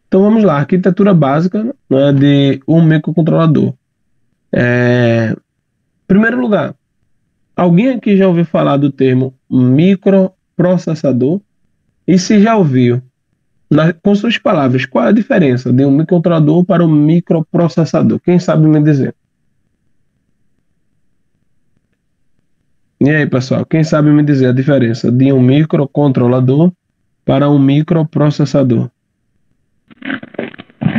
Então vamos lá, arquitetura básica, né, de um microcontrolador. Primeiro lugar, alguém aqui já ouviu falar do termo microprocessador? E se já ouviu, com suas palavras, qual é a diferença de um microcontrolador para um microprocessador? Quem sabe me dizer? E aí, pessoal, quem sabe me dizer a diferença de um microcontrolador para um microprocessador?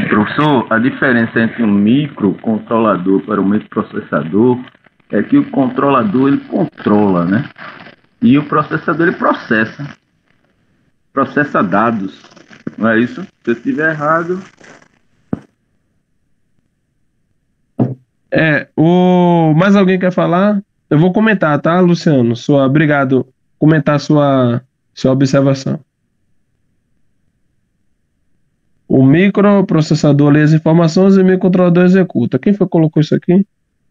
Professor, a diferença entre um microcontrolador para um microprocessador é que o controlador ele controla, né? E o processador ele processa dados. Não é isso? Se eu estiver errado. Mais alguém quer falar? Eu vou comentar, tá, Luciano? Obrigado. Comentar sua observação. O microprocessador lê as informações e o microcontrolador executa. Quem foi que colocou isso aqui?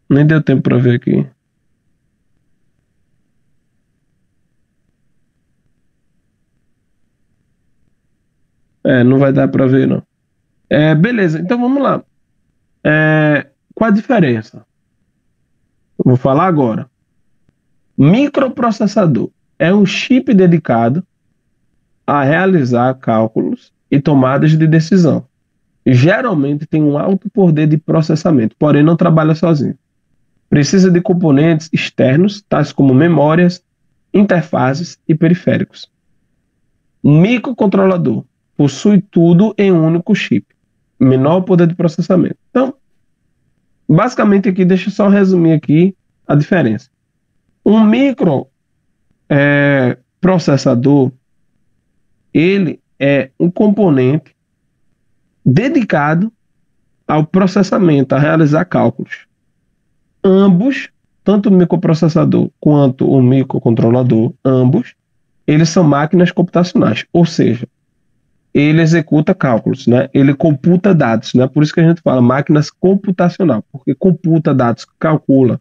Nem deu tempo para ver aqui. Não vai dar para ver, não. Beleza, então vamos lá. Qual a diferença? Eu vou falar agora. Microprocessador é um chip dedicado a realizar cálculos e tomadas de decisão. Geralmente tem um alto poder de processamento, porém não trabalha sozinho. Precisa de componentes externos, tais como memórias, interfaces e periféricos. Microcontrolador possui tudo em um único chip, menor poder de processamento. Então, basicamente aqui, deixa eu só resumir aqui a diferença. Um microprocessador, ele é um componente dedicado ao processamento, a realizar cálculos. Ambos, tanto o microprocessador quanto o microcontrolador, ambos, eles são máquinas computacionais, ou seja, ele executa cálculos, né? Ele computa dados, né? Por isso que a gente fala máquinas computacional, porque computa dados, calcula.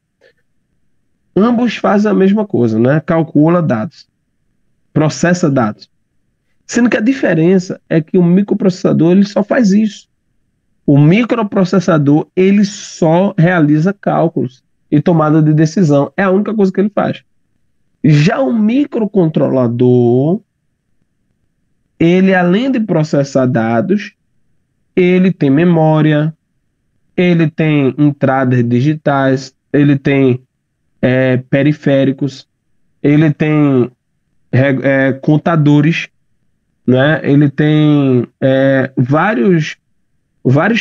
Ambos fazem a mesma coisa, né? Calcula dados, processa dados. Sendo que a diferença é que o microprocessador ele só faz isso. O microprocessador ele só realiza cálculos e tomada de decisão. É a única coisa que ele faz. Já o microcontrolador, ele além de processar dados, ele tem memória, ele tem entradas digitais, ele tem periféricos, ele tem contadores, né? Ele tem vários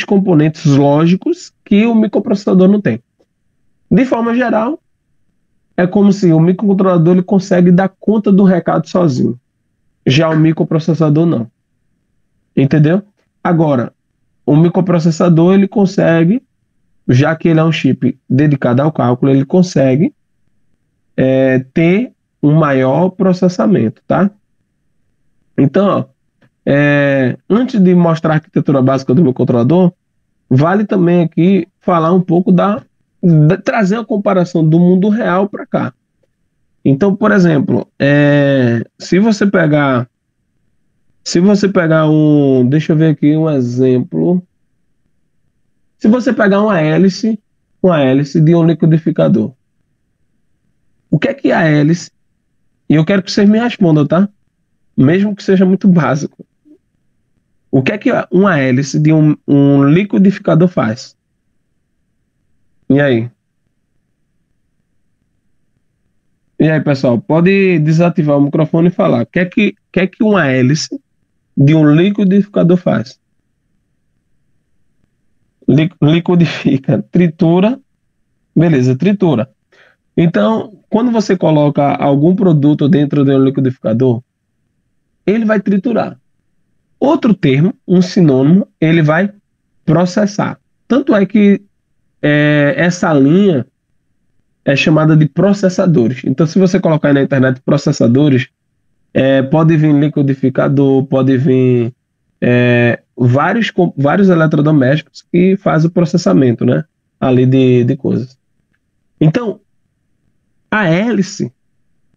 componentes lógicos que o microprocessador não tem. De forma geral, é como se o microcontrolador ele consegue dar conta do recado sozinho. Já o microprocessador não. Entendeu? Agora, o microprocessador ele consegue, já que ele é um chip dedicado ao cálculo, ele consegue ter um maior processamento, tá? Então, ó, antes de mostrar a arquitetura básica do microcontrolador, vale também aqui falar um pouco trazer a comparação do mundo real para cá. Então, por exemplo, se você pegar deixa eu ver aqui um exemplo. Se você pegar uma hélice de um liquidificador, o que é a hélice? E eu quero que vocês me respondam, tá? Mesmo que seja muito básico. O que é que uma hélice de um liquidificador faz? E aí? E aí, pessoal, pode desativar o microfone e falar. O que é que uma hélice de um liquidificador faz? Liquidifica, tritura, beleza, tritura. Então, quando você coloca algum produto dentro de um liquidificador, ele vai triturar. Outro termo, um sinônimo, ele vai processar. Tanto é que essa linha é chamada de processadores. Então, se você colocar aí na internet processadores, pode vir liquidificador, pode vir vários eletrodomésticos que fazem o processamento, né? Ali de coisas. Então, a hélice,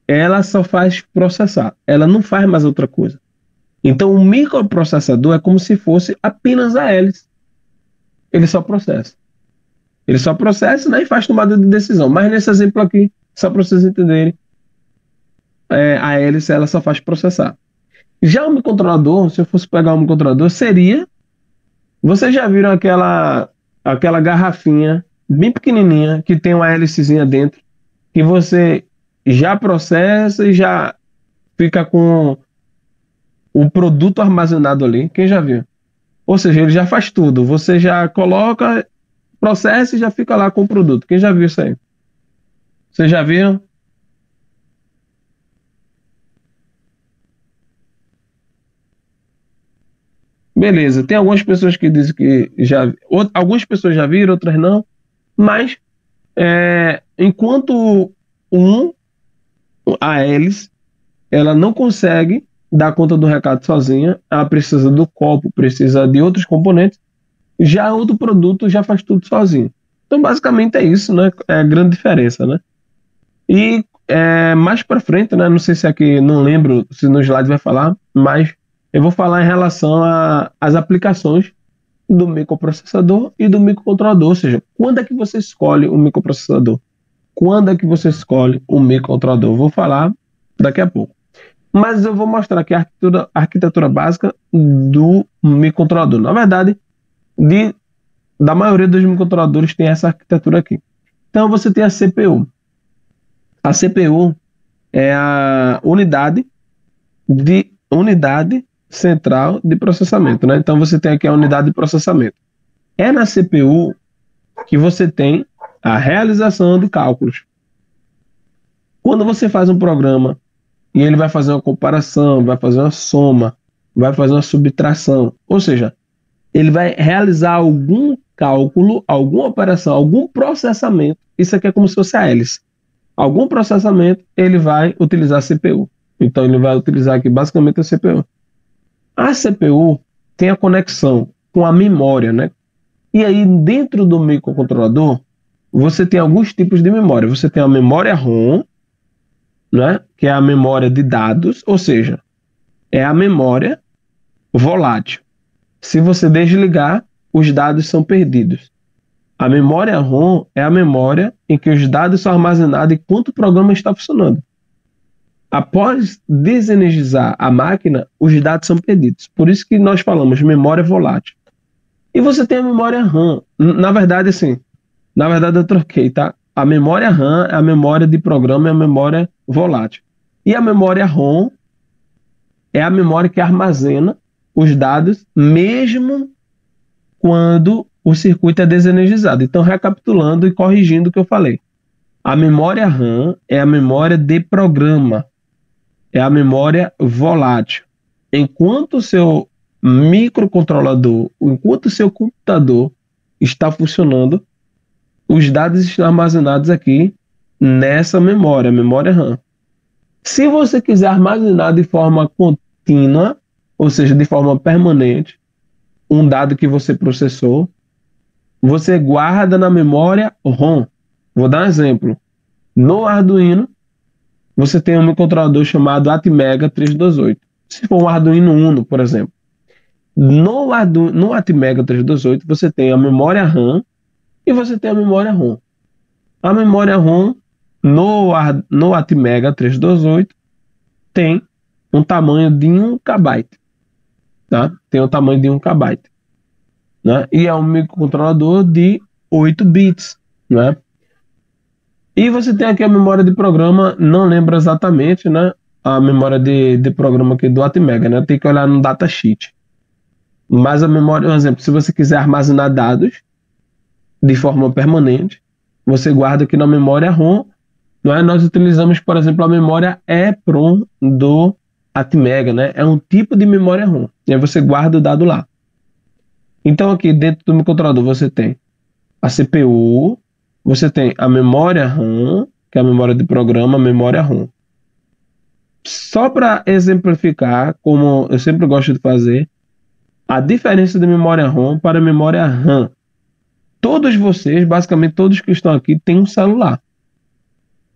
ela só faz processar. Ela não faz mais outra coisa. Então, o microprocessador é como se fosse apenas a hélice. Ele só processa. Ele só processa, né, e faz tomada de decisão. Mas nesse exemplo aqui, só para vocês entenderem, a hélice ela só faz processar. Já o microcontrolador, se eu fosse pegar um microcontrolador, seria... Vocês já viram aquela garrafinha bem pequenininha que tem uma hélicezinha dentro, que você já processa e já fica com o produto armazenado ali? Quem já viu? Ou seja, ele já faz tudo. Você já coloca, processa e já fica lá com o produto. Quem já viu isso aí? Vocês já viram? Beleza, tem algumas pessoas que dizem que já... Algumas pessoas já viram, outras não. Mas, enquanto a hélice, ela não consegue dar conta do recado sozinha, ela precisa do copo, precisa de outros componentes, já outro produto já faz tudo sozinho. Então, basicamente é isso, né? É a grande diferença, né? E mais para frente, né? Não sei se aqui, não lembro se no slide vai falar, mas eu vou falar em relação às aplicações do microprocessador e do microcontrolador, ou seja, quando é que você escolhe um microprocessador? Quando é que você escolhe um microcontrolador? Eu vou falar daqui a pouco. Mas eu vou mostrar aqui a arquitetura básica do microcontrolador. Na verdade, da maioria dos microcontroladores tem essa arquitetura aqui. Então você tem a CPU. A CPU é a unidade central de processamento, né? Então você tem aqui a unidade de processamento. É na CPU que você tem a realização de cálculos. Quando você faz um programa e ele vai fazer uma comparação, vai fazer uma soma, vai fazer uma subtração, ou seja, ele vai realizar algum cálculo, alguma operação, algum processamento. Isso aqui é como se fosse a hélice. Algum processamento, ele vai utilizar a CPU. Então, ele vai utilizar aqui basicamente a CPU. A CPU tem a conexão com a memória, né? E aí, dentro do microcontrolador, você tem alguns tipos de memória. Você tem a memória ROM, né? Que é a memória de dados, ou seja, é a memória volátil. Se você desligar, os dados são perdidos. A memória ROM é a memória em que os dados são armazenados enquanto o programa está funcionando. Após desenergizar a máquina, os dados são perdidos. Por isso que nós falamos memória volátil. E você tem a memória RAM. Na verdade, eu troquei, tá? A memória RAM é a memória de programa, é a memória volátil. E a memória ROM é a memória que armazena os dados, mesmo quando o circuito é desenergizado. Então, recapitulando e corrigindo o que eu falei. A memória RAM é a memória de programa, é a memória volátil. Enquanto o seu microcontrolador, enquanto o seu computador está funcionando, os dados estão armazenados aqui nessa memória, a memória RAM. Se você quiser armazenar de forma contínua, ou seja, de forma permanente, um dado que você processou, você guarda na memória ROM. Vou dar um exemplo. No Arduino, você tem um microcontrolador chamado Atmega 328. Se for um Arduino Uno, por exemplo. No Atmega 328, você tem a memória RAM e você tem a memória ROM. A memória ROM no Atmega 328 tem um tamanho de 1 KB. Tá? Tem o tamanho de 1 KB. Né? E é um microcontrolador de 8 bits. Né? E você tem aqui a memória de programa, não lembro exatamente, né? A memória de programa aqui do Atmega, né? Tem que olhar no datasheet. Mas a memória, por exemplo, se você quiser armazenar dados de forma permanente, você guarda aqui na memória ROM. Não é? Nós utilizamos, por exemplo, a memória EEPROM do Atmega, né? É um tipo de memória ROM. E aí você guarda o dado lá. Então aqui dentro do microcontrolador você tem a CPU, você tem a memória RAM, que é a memória de programa, a memória ROM. Só para exemplificar, como eu sempre gosto de fazer, a diferença de memória ROM para memória RAM. Todos vocês, basicamente todos que estão aqui, têm um celular.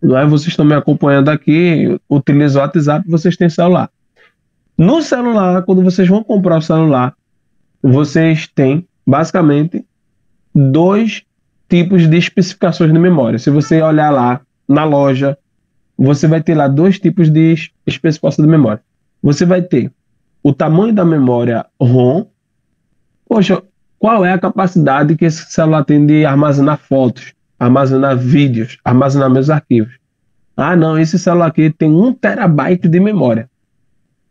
Não é? Vocês estão me acompanhando aqui, utilizam o WhatsApp, vocês têm celular. No celular, quando vocês vão comprar o celular, vocês têm basicamente dois tipos de especificações de memória. Se você olhar lá na loja, você vai ter lá dois tipos de especificação de memória. Você vai ter o tamanho da memória ROM. Poxa, qual é a capacidade que esse celular tem de armazenar fotos, armazenar vídeos, armazenar meus arquivos? Ah, não, esse celular aqui tem 1 TB de memória.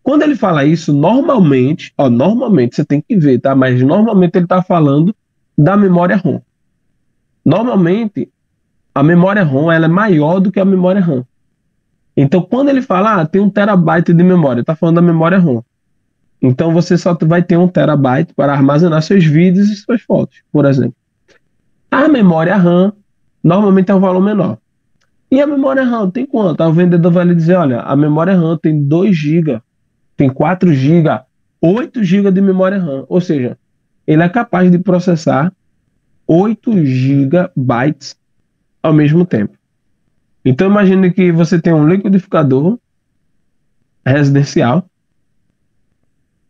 Quando ele fala isso, normalmente você tem que ver, tá? Mas normalmente ele está falando da memória ROM. Normalmente, a memória ROM ela é maior do que a memória RAM. Então, quando ele fala, tem 1 TB de memória, está falando da memória ROM. Então, você só vai ter 1 TB para armazenar seus vídeos e suas fotos, por exemplo. A memória RAM, normalmente é um valor menor. E a memória RAM tem quanto? O vendedor vai lhe dizer, olha, a memória RAM tem 2 GB, tem 4 GB, 8 GB de memória RAM. Ou seja, ele é capaz de processar 8 GB ao mesmo tempo. Então imagine que você tem um liquidificador residencial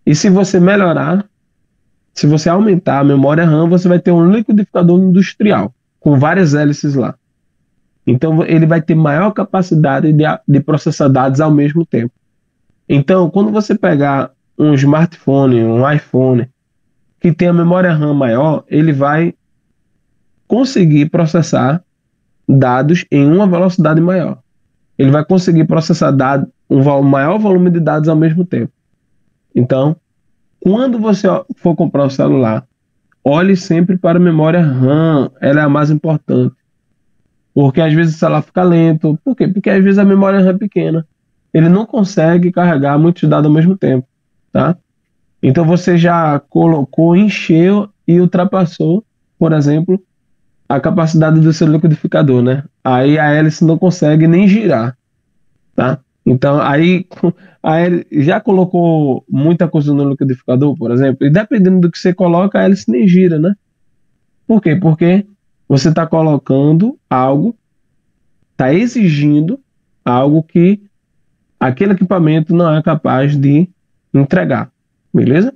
e se você melhorar, se você aumentar a memória RAM, você vai ter um liquidificador industrial com várias hélices lá. Então ele vai ter maior capacidade de processar dados ao mesmo tempo. Então, quando você pegar um smartphone, um iPhone, que tem a memória RAM maior, ele vai conseguir processar dados em uma velocidade maior. Ele vai conseguir processar dados, maior volume de dados ao mesmo tempo. Então, quando você for comprar um celular, olhe sempre para a memória RAM, ela é a mais importante. Porque às vezes o celular fica lento. Por quê? Porque às vezes a memória RAM é pequena. Ele não consegue carregar muitos dados ao mesmo tempo, tá? Então você já colocou, encheu e ultrapassou, por exemplo, a capacidade do seu liquidificador, né? Aí a hélice não consegue nem girar, tá? Então aí já colocou muita coisa no liquidificador, por exemplo, e dependendo do que você coloca, a hélice nem gira, né? Por quê? Porque você está colocando algo, está exigindo algo que aquele equipamento não é capaz de entregar, beleza?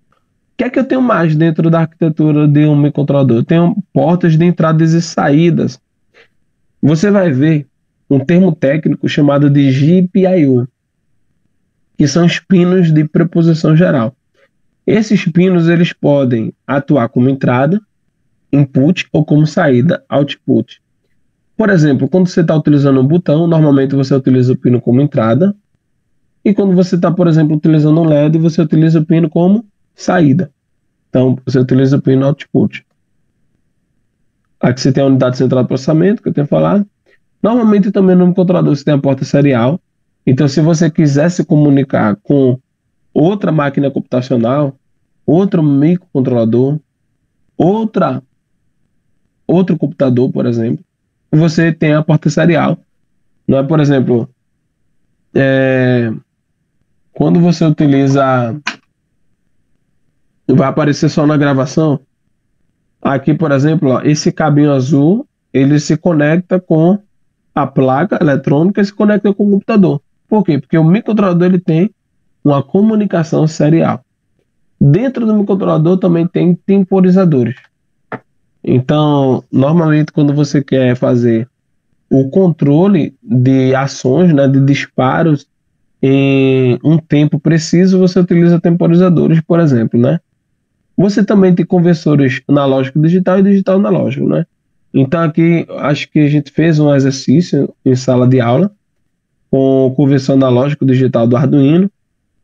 O que é que eu tenho mais dentro da arquitetura de um microcontrolador? Eu tenho portas de entradas e saídas. Você vai ver um termo técnico chamado de GPIO, que são os pinos de preposição geral. Esses pinos eles podem atuar como entrada, input ou como saída, output. Por exemplo, quando você está utilizando um botão, normalmente você utiliza o pino como entrada. E quando você está, por exemplo, utilizando um LED, você utiliza o pino como saída. Então, você utiliza o pino output. Aqui você tem a unidade central de processamento, que eu tenho falado. Normalmente também no controlador você tem a porta serial. Então, se você quiser se comunicar com outra máquina computacional, outro microcontrolador, outro computador, por exemplo, você tem a porta serial. Não é, por exemplo, quando você utiliza, vai aparecer só na gravação. Aqui, por exemplo, ó, esse cabinho azul, ele se conecta com a placa eletrônica e se conecta com o computador. Por quê? Porque o microcontrolador ele tem uma comunicação serial. Dentro do microcontrolador também tem temporizadores. Então, normalmente quando você quer fazer o controle de ações, né, de disparos em um tempo preciso, você utiliza temporizadores, por exemplo, né? Você também tem conversores analógico digital e digital analógico, né? Então aqui acho que a gente fez um exercício em sala de aula com o conversor analógico digital do Arduino,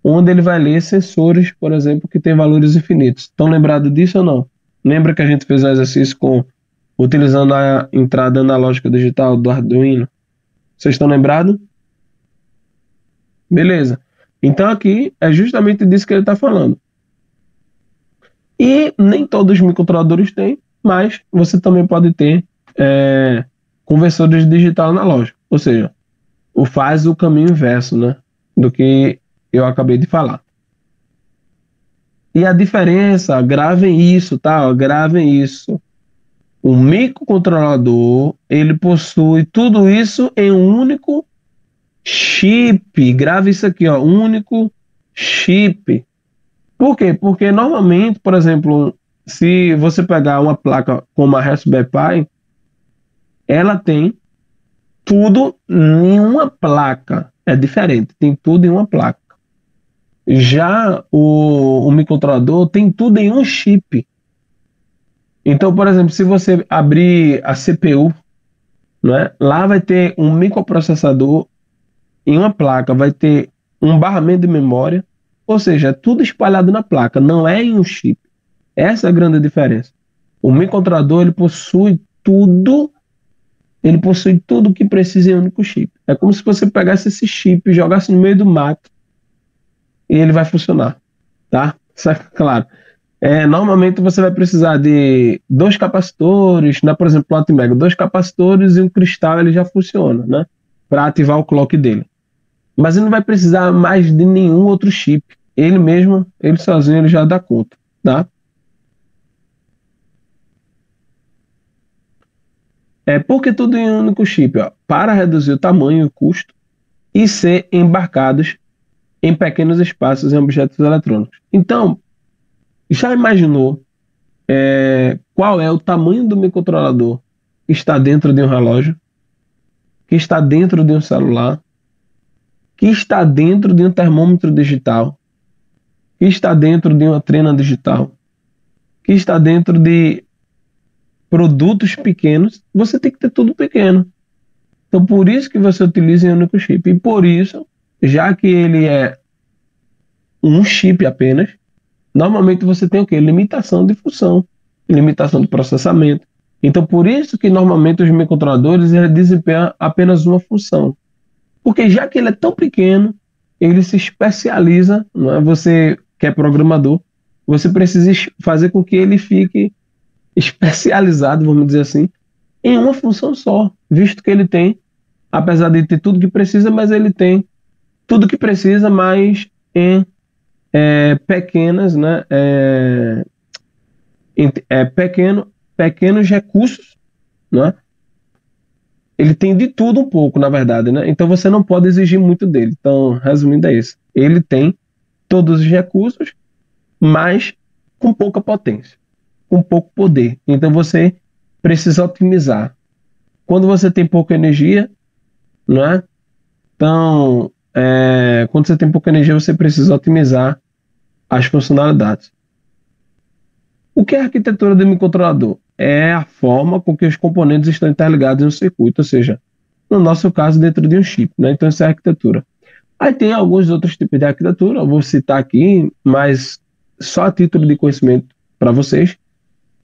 onde ele vai ler sensores, por exemplo, que têm valores infinitos. Estão lembrados disso ou não? Lembra que a gente fez um exercício utilizando a entrada analógica digital do Arduino? Vocês estão lembrados? Beleza. Então aqui é justamente disso que ele está falando. E nem todos os microcontroladores têm, mas você também pode ter conversores digital analógico. Ou seja, faz o caminho inverso, né, do que eu acabei de falar. E a diferença, gravem isso, tá? Gravem isso. O microcontrolador, ele possui tudo isso em um único chip. Grave isso aqui, ó, único chip. Por quê? Porque normalmente, por exemplo, se você pegar uma placa como a Raspberry Pi, ela tem tudo em uma placa. É diferente, tem tudo em uma placa. Já o microcontrolador tem tudo em um chip. Então, por exemplo, se você abrir a CPU, né, lá vai ter um microprocessador em uma placa, vai ter um barramento de memória, ou seja, é tudo espalhado na placa, não é em um chip. Essa é a grande diferença. O microcontrolador ele possui tudo que precisa em um único chip. É como se você pegasse esse chip e jogasse no meio do mato e ele vai funcionar, tá? Certo? Claro. Normalmente você vai precisar de dois capacitores, né? Por exemplo, Plot Mega, dois capacitores e um cristal, ele já funciona, né? Para ativar o clock dele. Mas ele não vai precisar mais de nenhum outro chip. Ele mesmo, ele sozinho, ele já dá conta, tá? Por que tudo em um único chip? Ó? Para reduzir o tamanho e o custo e ser embarcados em pequenos espaços em objetos eletrônicos. Então, já imaginou qual é o tamanho do microcontrolador que está dentro de um relógio, que está dentro de um celular, que está dentro de um termômetro digital, que está dentro de uma trena digital, que está dentro de produtos pequenos? Você tem que ter tudo pequeno. Então, por isso que você utiliza em um único chip. E por isso, já que ele é um chip apenas, normalmente você tem o quê? Limitação de função, limitação de processamento. Então, por isso que normalmente os microcontroladores eles desempenham apenas uma função. Porque já que ele é tão pequeno, ele se especializa, não é? Você que é programador, você precisa fazer com que ele fique especializado, vamos dizer assim, em uma função só, visto que ele tem, apesar de ter tudo que precisa, mas ele tem tudo que precisa, mas em pequenas, né, pequenos recursos, né? Ele tem de tudo um pouco, na verdade, né? Então você não pode exigir muito dele. Então, resumindo, é isso. Ele tem todos os recursos, mas com pouca potência, com pouco poder. Então você precisa otimizar. Quando você tem pouca energia, não é? Então, quando você tem pouca energia, você precisa otimizar as funcionalidades. O que é a arquitetura do microcontrolador? É a forma com que os componentes estão interligados em um circuito, ou seja, no nosso caso, dentro de um chip, né? Então, essa é a arquitetura. Aí tem alguns outros tipos de arquitetura, eu vou citar aqui, mas só a título de conhecimento para vocês.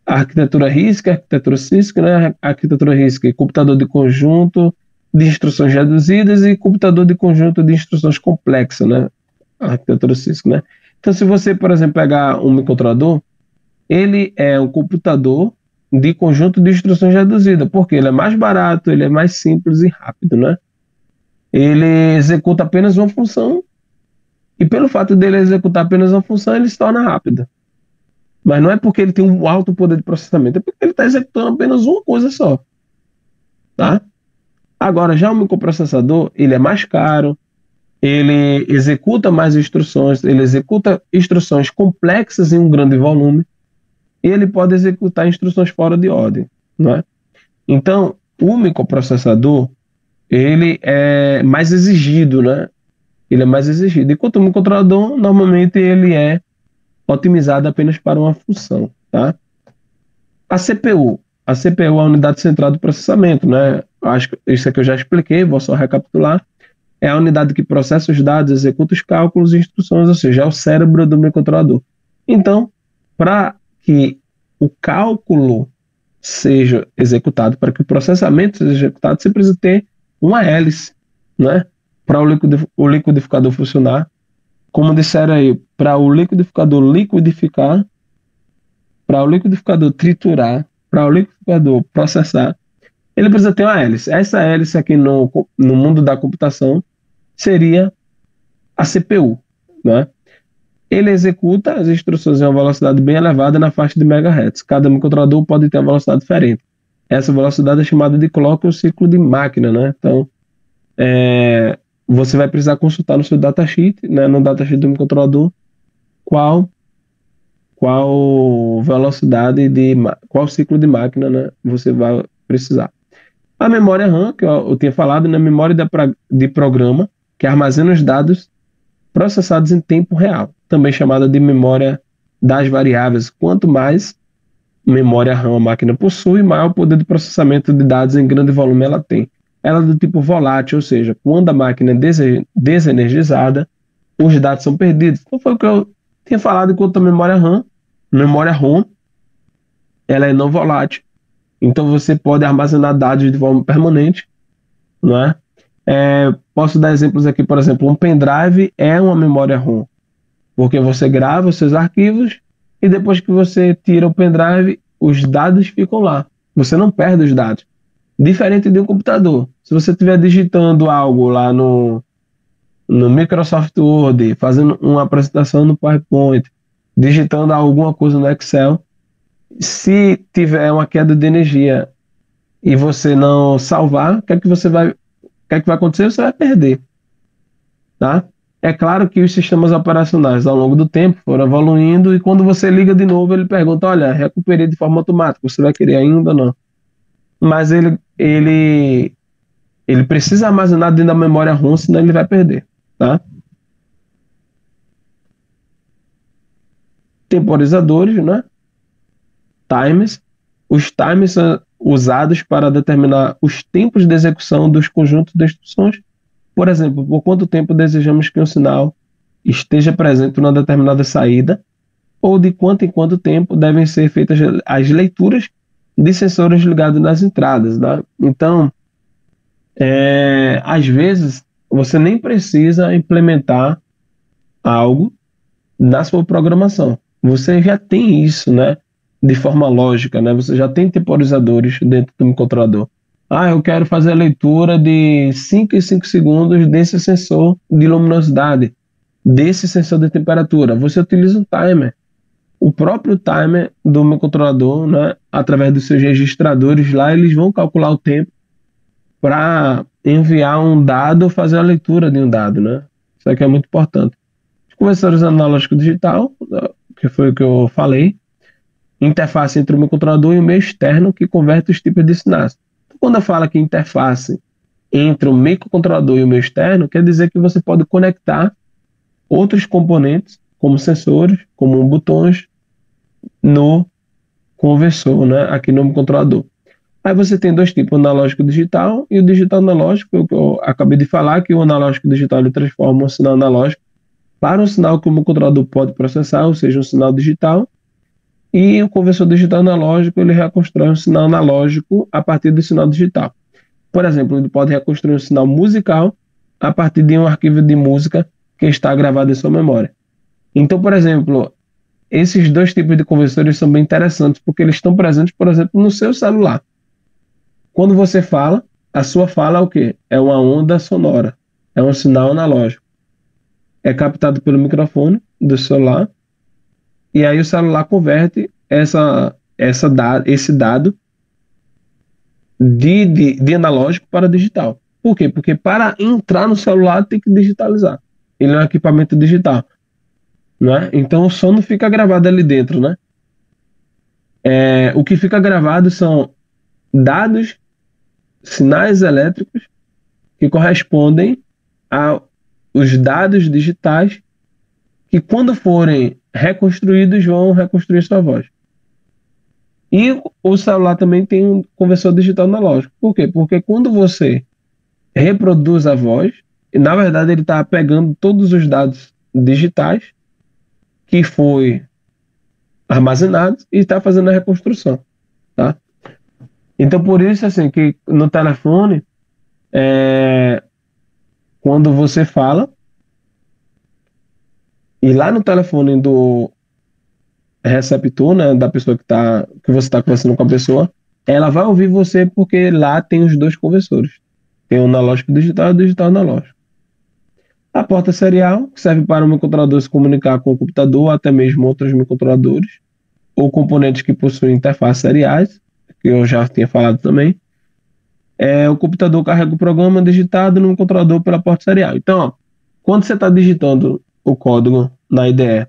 A arquitetura RISC, a arquitetura CISC, né? A arquitetura RISC, computador de conjunto de instruções reduzidas e computador de conjunto de instruções complexas, né? A arquitetura CISC, né? Então, se você, por exemplo, pegar um microcontrolador, ele é um computador de conjunto de instruções reduzida, porque ele é mais barato, ele é mais simples e rápido, né? Ele executa apenas uma função e pelo fato dele executar apenas uma função, ele se torna rápido. Mas não é porque ele tem um alto poder de processamento, é porque ele está executando apenas uma coisa só, tá? Agora, já o microprocessador, ele é mais caro, ele executa mais instruções, ele executa instruções complexas em um grande volume, e ele pode executar instruções fora de ordem, não é? Então, o microprocessador, ele é mais exigido, né? Ele é mais exigido. Enquanto o microcontrolador, normalmente, ele é otimizado apenas para uma função, tá? A CPU. A CPU é a unidade central do processamento, né? Acho que isso aqui eu já expliquei, vou só recapitular. É a unidade que processa os dados, executa os cálculos e instruções, ou seja, é o cérebro do microcontrolador. Então, para que o cálculo seja executado, para que o processamento seja executado, você precisa ter uma hélice, né? Para o liquidificador funcionar. Como disseram aí, para o liquidificador liquidificar, para o liquidificador triturar, para o liquidificador processar, ele precisa ter uma hélice. Essa hélice aqui no mundo da computação seria a CPU, né? Ele executa as instruções em uma velocidade bem elevada na faixa de megahertz. Cada microcontrolador pode ter uma velocidade diferente. Essa velocidade é chamada de clock ou ciclo de máquina, né? Então, você vai precisar consultar no seu datasheet, né, no datasheet do microcontrolador, qual velocidade qual ciclo de máquina, né, você vai precisar. A memória RAM, que eu tinha falado, né, memória de programa, que armazena os dados processados em tempo real, também chamada de memória das variáveis. Quanto mais memória RAM a máquina possui, maior o poder de processamento de dados em grande volume ela tem. Ela é do tipo volátil, ou seja, quando a máquina é desenergizada, os dados são perdidos. Então foi o que eu tinha falado quanto à memória RAM. Memória ROM, ela é não volátil, então você pode armazenar dados de forma permanente, não é? Posso dar exemplos aqui, por exemplo, um pendrive é uma memória ROM, porque você grava os seus arquivos e depois que você tira o pendrive, os dados ficam lá. Você não perde os dados. Diferente de um computador. Se você estiver digitando algo lá no Microsoft Word, fazendo uma apresentação no PowerPoint, digitando alguma coisa no Excel, se tiver uma queda de energia e você não salvar, o que é que vai acontecer? Você vai perder, tá? É claro que os sistemas operacionais ao longo do tempo foram evoluindo e quando você liga de novo, ele pergunta, olha, recuperei de forma automática, você vai querer ainda ou não? Mas ele precisa armazenar dentro da memória ROM, senão ele vai perder, tá? Temporizadores, né? Timers. Os timers são usados para determinar os tempos de execução dos conjuntos de instruções. Por exemplo, por quanto tempo desejamos que um sinal esteja presente numa determinada saída, ou de quanto em quanto tempo devem ser feitas as leituras de sensores ligados nas entradas, né? Então, às vezes, você nem precisa implementar algo na sua programação. Você já tem isso, né? De forma lógica, né? Você já tem temporizadores dentro do microcontrolador. Eu quero fazer a leitura de 5 em 5 segundos desse sensor de luminosidade, desse sensor de temperatura. Você utiliza um timer. O próprio timer do microcontrolador, né? Através dos seus registradores lá, eles vão calcular o tempo para enviar um dado ou fazer a leitura de um dado, né? Isso aqui é muito importante. Os conversores analógico digital, que foi o que eu falei, interface entre o microcontrolador e o meio externo que converte os tipos de sinais. Então, quando eu falo que interface entre o microcontrolador e o meio externo, quer dizer que você pode conectar outros componentes, como sensores, como botões, no conversor, né, aqui no microcontrolador. Aí você tem dois tipos, o analógico digital e o digital analógico, o que eu acabei de falar, que o analógico digital ele transforma um sinal analógico para um sinal que o microcontrolador pode processar, ou seja, um sinal digital, e o conversor digital analógico ele reconstrói um sinal analógico a partir do sinal digital. Por exemplo, ele pode reconstruir um sinal musical a partir de um arquivo de música que está gravado em sua memória. Então, por exemplo, esses dois tipos de conversores são bem interessantes porque eles estão presentes, por exemplo, no seu celular. Quando você fala, a sua fala é o quê? É uma onda sonora, é um sinal analógico. É captado pelo microfone do celular e aí o celular converte esse dado de analógico para digital. Por quê? Porque para entrar no celular tem que digitalizar. Ele é um equipamento digital, né? Então o som não fica gravado ali dentro, né? O que fica gravado são dados, sinais elétricos que correspondem aos dados digitais que quando forem reconstruídos vão reconstruir sua voz. E o celular também tem um conversor digital analógico. Por quê? Porque quando você reproduz a voz, na verdade ele está pegando todos os dados digitais que foi armazenados e está fazendo a reconstrução, tá? Então por isso assim que no telefone quando você fala e lá no telefone do receptor, né, da pessoa que você está conversando com a pessoa, ela vai ouvir você porque lá tem os dois conversores. Tem o analógico digital e o digital analógico. A porta serial serve para o microcontrolador se comunicar com o computador, ou até mesmo outros microcontroladores, ou componentes que possuem interfaces seriais, que eu já tinha falado também. o computador carrega o programa digitado no controlador pela porta serial. Então, ó, quando você está digitando o código na IDE,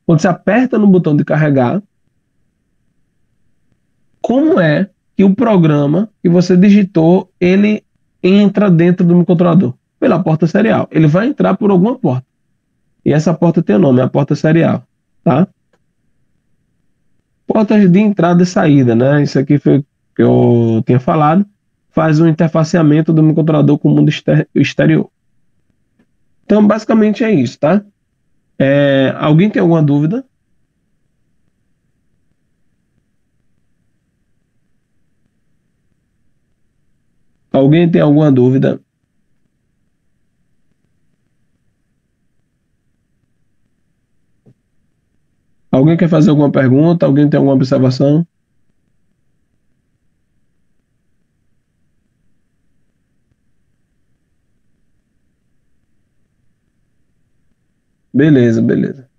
quando você aperta no botão de carregar, como é que o programa que você digitou, ele entra dentro do controlador? Pela porta serial. Ele vai entrar por alguma porta. E essa porta tem o nome, é a porta serial, tá? Portas de entrada e saída, né? Isso aqui foi o que eu tinha falado. Faz um interfaceamento do meu controlador com o mundo exterior. Então, basicamente é isso, tá? Alguém tem alguma dúvida? Alguém tem alguma dúvida? Alguém quer fazer alguma pergunta? Alguém tem alguma observação? Beleza, beleza.